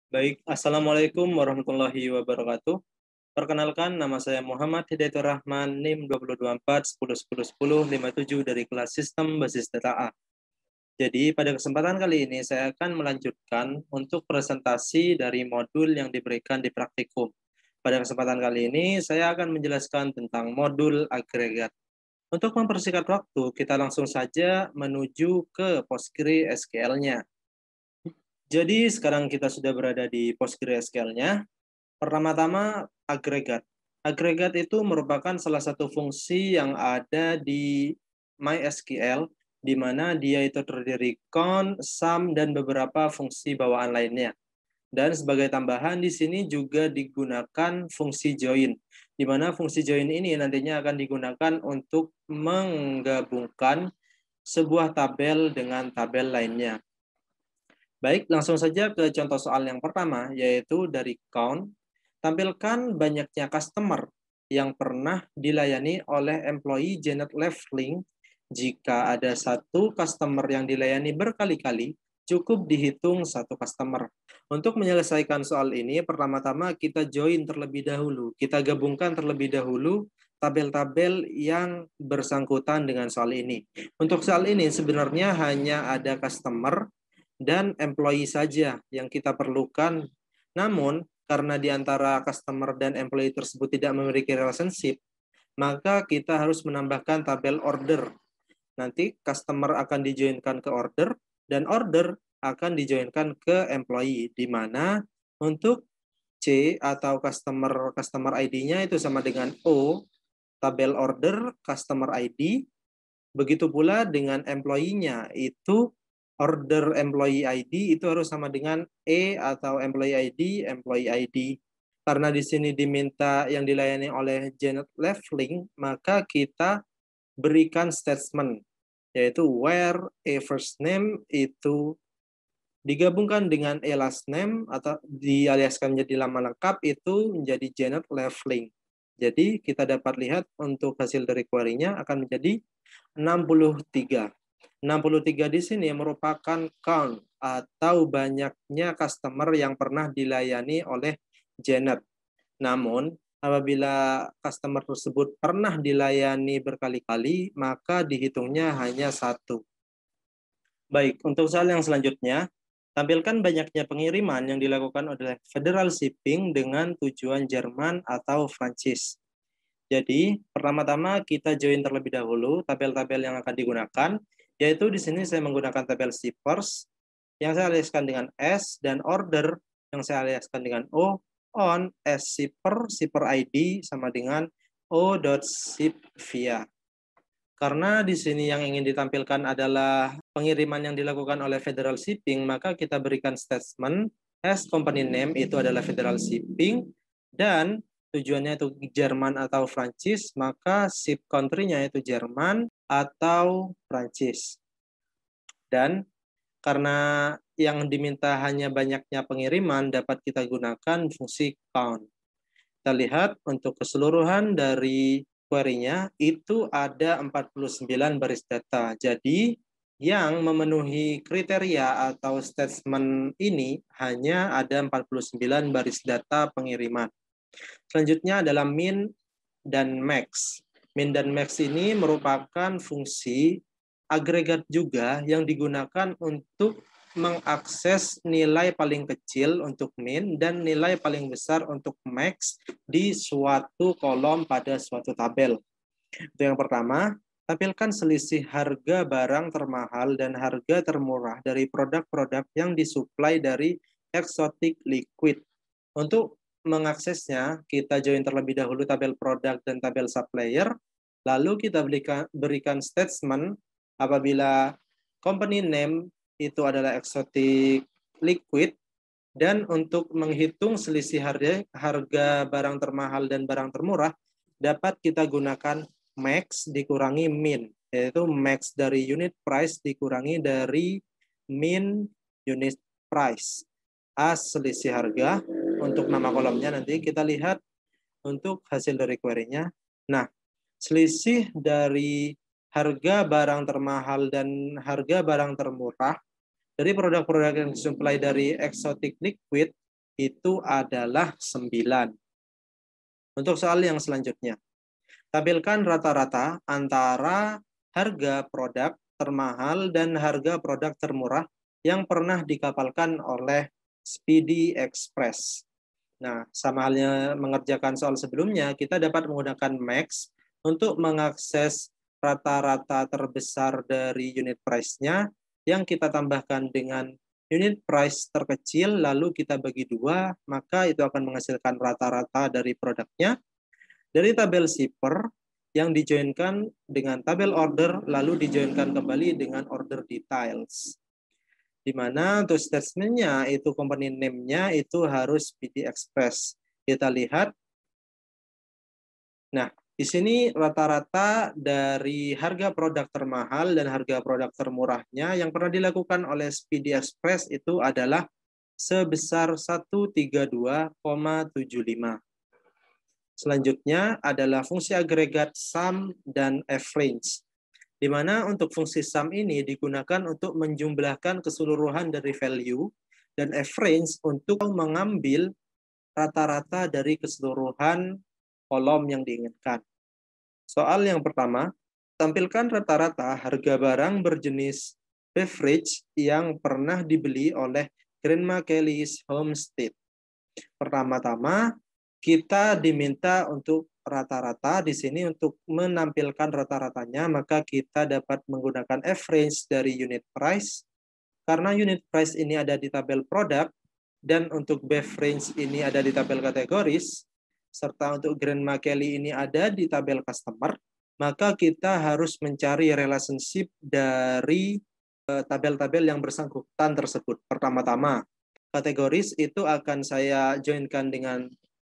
Baik, Assalamualaikum warahmatullahi wabarakatuh. Perkenalkan, nama saya Muhammad Hidayatur Rahman, NIM 2024-10-10-10-57 dari kelas Sistem Basis Data A. Jadi, pada kesempatan kali ini saya akan melanjutkan untuk presentasi dari modul yang diberikan di praktikum. Pada kesempatan kali ini, saya akan menjelaskan tentang modul agregat. Untuk mempersingkat waktu, kita langsung saja menuju ke PostgreSQL-nya. Jadi sekarang kita sudah berada di PostgreSQL-nya. Pertama-tama agregat. Agregat itu merupakan salah satu fungsi yang ada di MySQL, di mana dia itu terdiri count, sum, dan beberapa fungsi bawaan lainnya. Dan sebagai tambahan di sini juga digunakan fungsi join, di mana fungsi join ini nantinya akan digunakan untuk menggabungkan sebuah tabel dengan tabel lainnya. Baik, langsung saja ke contoh soal yang pertama, yaitu dari count. Tampilkan banyaknya customer yang pernah dilayani oleh employee Janet Levling. Jika ada satu customer yang dilayani berkali-kali, cukup dihitung satu customer. Untuk menyelesaikan soal ini, pertama-tama kita join terlebih dahulu. Kita gabungkan terlebih dahulu tabel-tabel yang bersangkutan dengan soal ini. Untuk soal ini sebenarnya hanya ada customer dan employee saja yang kita perlukan. Namun, karena di antara customer dan employee tersebut tidak memiliki relationship, maka kita harus menambahkan tabel order. Nanti customer akan dijoinkan ke order, dan order akan dijoinkan ke employee, di mana untuk C atau customer ID-nya itu sama dengan O, tabel order customer ID. Begitu pula dengan employee-nya, itu order employee ID itu harus sama dengan E atau employee ID. Karena di sini diminta yang dilayani oleh Janet Levling, maka kita berikan statement, yaitu where E first name itu digabungkan dengan E last name atau dialiaskan menjadi nama lengkap itu menjadi Janet Levling. Jadi kita dapat lihat untuk hasil dari query-nya akan menjadi 63. 63 di sini merupakan count atau banyaknya customer yang pernah dilayani oleh Janet. Namun, apabila customer tersebut pernah dilayani berkali-kali, maka dihitungnya hanya satu. Baik, untuk soal yang selanjutnya, tampilkan banyaknya pengiriman yang dilakukan oleh Federal Shipping dengan tujuan Jerman atau Prancis. Jadi, pertama-tama kita join terlebih dahulu tabel-tabel yang akan digunakan, yaitu di sini saya menggunakan tabel shippers yang saya aliaskan dengan S, dan order yang saya aliaskan dengan O, on, S shipper, shipper ID sama dengan O.ship via. Karena di sini yang ingin ditampilkan adalah pengiriman yang dilakukan oleh Federal Shipping, maka kita berikan statement as company name itu adalah Federal Shipping, dan tujuannya itu Jerman atau Prancis, maka ship country-nya itu Jerman atau Prancis. Dan karena yang diminta hanya banyaknya pengiriman, dapat kita gunakan fungsi count. Kita lihat untuk keseluruhan dari query-nya itu ada 49 baris data. Jadi yang memenuhi kriteria atau statement ini hanya ada 49 baris data pengiriman. Selanjutnya adalah min dan max. Min dan max ini merupakan fungsi agregat juga yang digunakan untuk mengakses nilai paling kecil untuk min dan nilai paling besar untuk max di suatu kolom pada suatu tabel. Itu yang pertama. Tampilkan selisih harga barang termahal dan harga termurah dari produk-produk yang disuplai dari Exotic Liquid. Untuk mengaksesnya, kita join terlebih dahulu tabel produk dan tabel supplier, lalu kita berikan statement apabila company name itu adalah Exotic Liquid, dan untuk menghitung selisih harga barang termahal dan barang termurah, dapat kita gunakan max dikurangi min, yaitu max dari unit price dikurangi dari min unit price. A selisih harga, untuk nama kolomnya nanti kita lihat untuk hasil dari query-nya. Nah, selisih dari harga barang termahal dan harga barang termurah dari produk-produk yang disuplai dari Exotic Liquid itu adalah 9. Untuk soal yang selanjutnya, tampilkan rata-rata antara harga produk termahal dan harga produk termurah yang pernah dikapalkan oleh Speedy Express. Nah, sama halnya mengerjakan soal sebelumnya, kita dapat menggunakan max untuk mengakses rata-rata terbesar dari unit price-nya yang kita tambahkan dengan unit price terkecil, lalu kita bagi 2, maka itu akan menghasilkan rata-rata dari produknya. Dari tabel shipper yang dijoinkan dengan tabel order, lalu dijoinkan kembali dengan order details. Di mana untuk statement-nya itu company name-nya itu harus Speedy Express. Kita lihat. Nah, di sini rata-rata dari harga produk termahal dan harga produk termurahnya yang pernah dilakukan oleh Speedy Express itu adalah sebesar 132,75. Selanjutnya adalah fungsi agregat sum dan average, di mana untuk fungsi sum ini digunakan untuk menjumlahkan keseluruhan dari value, dan average untuk mengambil rata-rata dari keseluruhan kolom yang diinginkan. Soal yang pertama, tampilkan rata-rata harga barang berjenis beverage yang pernah dibeli oleh Grandma Kelly's Homestead. Pertama-tama, kita diminta untuk rata-rata di sini untuk menampilkan rata-ratanya, maka kita dapat menggunakan average dari unit price. Karena unit price ini ada di tabel produk, dan untuk beverage ini ada di tabel kategoris, serta untuk Grandma Kelly ini ada di tabel customer, maka kita harus mencari relationship dari tabel-tabel yang bersangkutan tersebut. Pertama-tama, kategoris itu akan saya joinkan dengan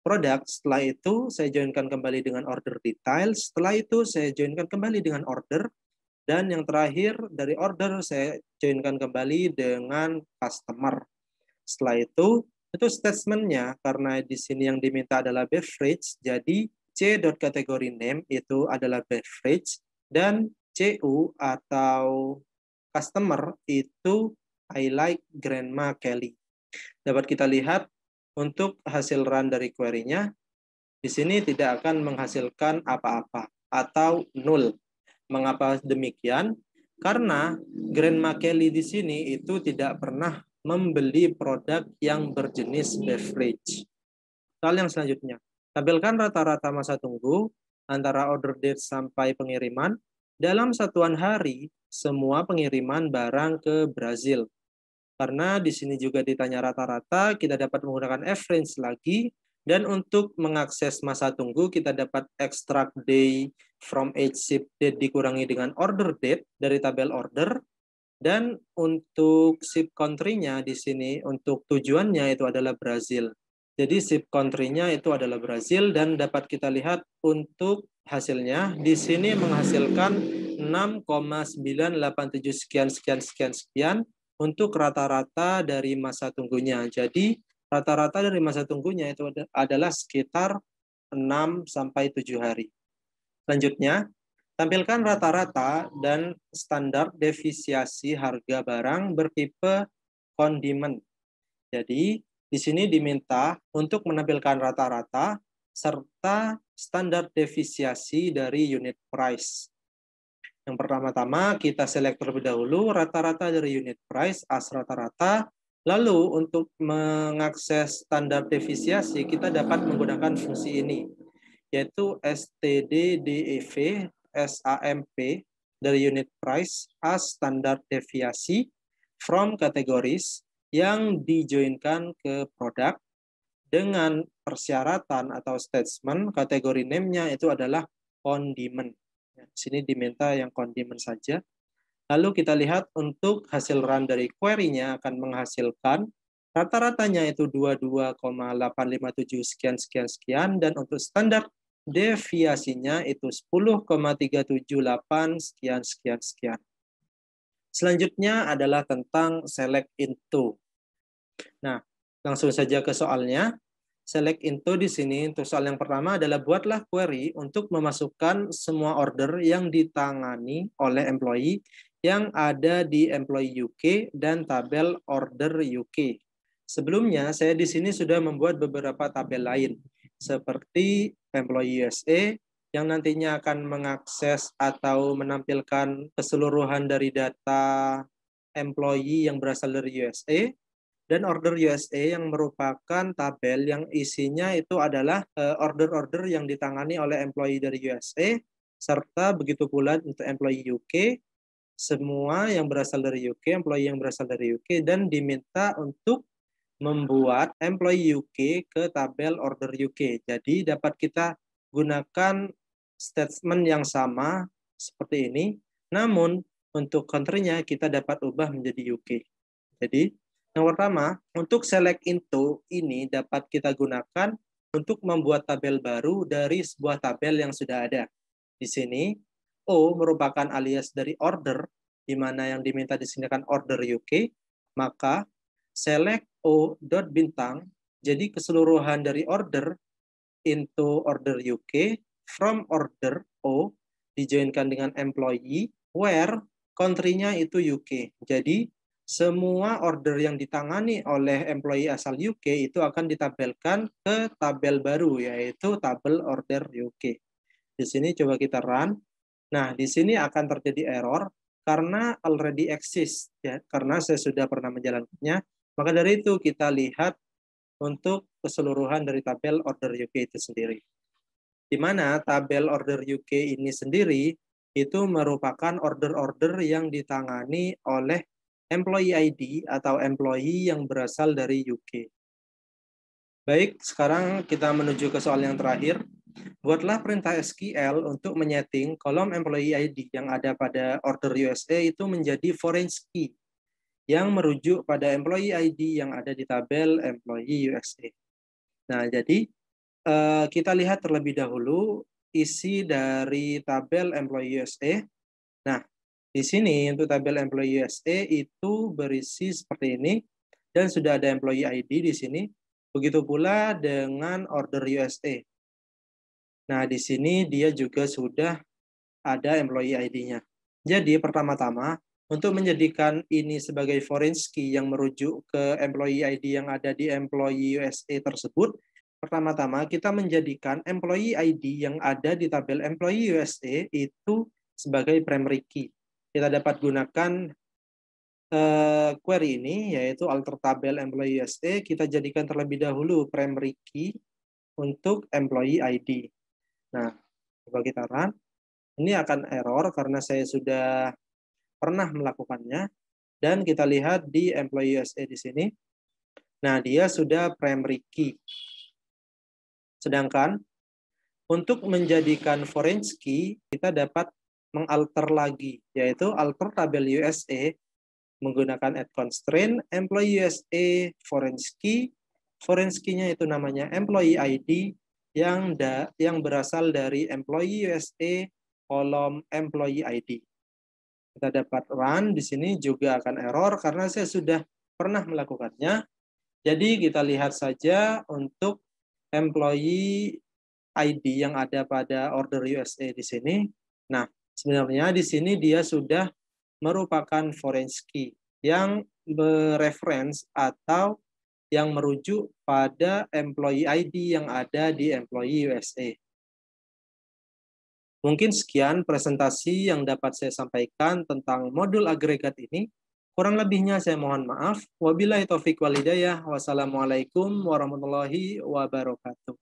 produk, setelah itu saya joinkan kembali dengan order details, setelah itu saya joinkan kembali dengan order, dan yang terakhir dari order saya joinkan kembali dengan customer. Setelah itu statementnya, karena di sini yang diminta adalah beverage, jadi c.category name itu adalah beverage, dan cu atau customer itu I like Grandma Kelly. Dapat kita lihat untuk hasil run dari query-nya, di sini tidak akan menghasilkan apa-apa atau nol. Mengapa demikian? Karena Grandma Kelly di sini itu tidak pernah membeli produk yang berjenis beverage. Soal yang selanjutnya, tampilkan rata-rata masa tunggu antara order date sampai pengiriman dalam satuan hari semua pengiriman barang ke Brazil. Karena di sini juga ditanya rata-rata, kita dapat menggunakan average lagi, dan untuk mengakses masa tunggu kita dapat extract day from each ship date dikurangi dengan order date dari tabel order, dan untuk ship country-nya di sini untuk tujuannya itu adalah Brazil. Jadi ship country-nya itu adalah Brazil, dan dapat kita lihat untuk hasilnya di sini menghasilkan 6,987 sekian untuk rata-rata dari masa tunggunya. Jadi rata-rata dari masa tunggunya itu adalah sekitar 6 sampai 7 hari. Selanjutnya, tampilkan rata-rata dan standar defisiasi harga barang bertipe kondimen. Jadi di sini diminta untuk menampilkan rata-rata serta standar defisiasi dari unit price. Yang pertama-tama kita select terlebih dahulu rata-rata dari unit price as rata-rata. Lalu untuk mengakses standar defisiasi kita dapat menggunakan fungsi ini, yaitu stddev samp dari unit price as standar deviasi from categories yang dijoinkan ke produk dengan persyaratan atau statement kategori name-nya itu adalah condiment. Di sini diminta yang condiment saja. Lalu kita lihat untuk hasil run dari query-nya akan menghasilkan rata-ratanya itu 22,857 sekian, dan untuk standar deviasinya itu 10,378 sekian. Selanjutnya adalah tentang select into. Nah, langsung saja ke soalnya. Select into di sini untuk soal yang pertama adalah buatlah query untuk memasukkan semua order yang ditangani oleh employee yang ada di employee UK dan tabel order UK. Sebelumnya, saya di sini sudah membuat beberapa tabel lain, seperti employee USA, yang nantinya akan mengakses atau menampilkan keseluruhan dari data employee yang berasal dari USA, dan order USA yang merupakan tabel yang isinya itu adalah order-order yang ditangani oleh employee dari USA, serta begitu pula untuk employee UK, semua yang berasal dari UK, employee yang berasal dari UK, dan diminta untuk membuat employee UK ke tabel order UK. Jadi dapat kita gunakan statement yang sama seperti ini, namun untuk counternya kita dapat ubah menjadi UK. Jadi yang pertama, untuk select into ini dapat kita gunakan untuk membuat tabel baru dari sebuah tabel yang sudah ada. Di sini, O merupakan alias dari order, di mana yang diminta di sini kan order UK, maka select O dot bintang, jadi keseluruhan dari order into order UK, from order O, dijoinkan dengan employee, where country-nya itu UK. Jadi, semua order yang ditangani oleh employee asal UK itu akan ditabelkan ke tabel baru, yaitu tabel order UK. Di sini coba kita run. Nah, di sini akan terjadi error karena already exist, ya, karena saya sudah pernah menjalankannya. Maka dari itu kita lihat untuk keseluruhan dari tabel order UK itu sendiri. Di mana tabel order UK ini sendiri itu merupakan order-order yang ditangani oleh employee ID atau employee yang berasal dari UK. Baik, sekarang kita menuju ke soal yang terakhir. Buatlah perintah SQL untuk menyeting kolom employee ID yang ada pada order USA itu menjadi foreign key yang merujuk pada employee ID yang ada di tabel employee USA. Nah, jadi kita lihat terlebih dahulu isi dari tabel employee USA. Nah, di sini untuk tabel employee USA itu berisi seperti ini dan sudah ada employee ID di sini. Begitu pula dengan order USA. Nah, di sini dia juga sudah ada employee ID-nya. Jadi, pertama-tama, untuk menjadikan ini sebagai foreign key yang merujuk ke employee ID yang ada di employee USA tersebut, pertama-tama kita menjadikan employee ID yang ada di tabel employee USA itu sebagai primary key. Kita dapat gunakan query ini, yaitu alter tabel employee USA, kita jadikan terlebih dahulu primary key untuk employee ID. Nah, coba kita run. Ini akan error karena saya sudah pernah melakukannya. Dan kita lihat di employee USA di sini. Nah, dia sudah primary key. Sedangkan untuk menjadikan foreign key, kita dapat mengalter lagi, yaitu alter tabel USA menggunakan add constraint employee USA foreign key-nya itu namanya employee ID yang berasal dari employee USA kolom employee ID. Kita dapat run di sini juga akan error karena saya sudah pernah melakukannya. Jadi kita lihat saja untuk employee ID yang ada pada order USA di sini. Nah, sebenarnya di sini dia sudah merupakan foreign key yang bereference atau yang merujuk pada employee ID yang ada di employee USA. Mungkin sekian presentasi yang dapat saya sampaikan tentang modul agregat ini. Kurang lebihnya saya mohon maaf. Wabillahi taufiq wal hidayah. Wassalamualaikum warahmatullahi wabarakatuh.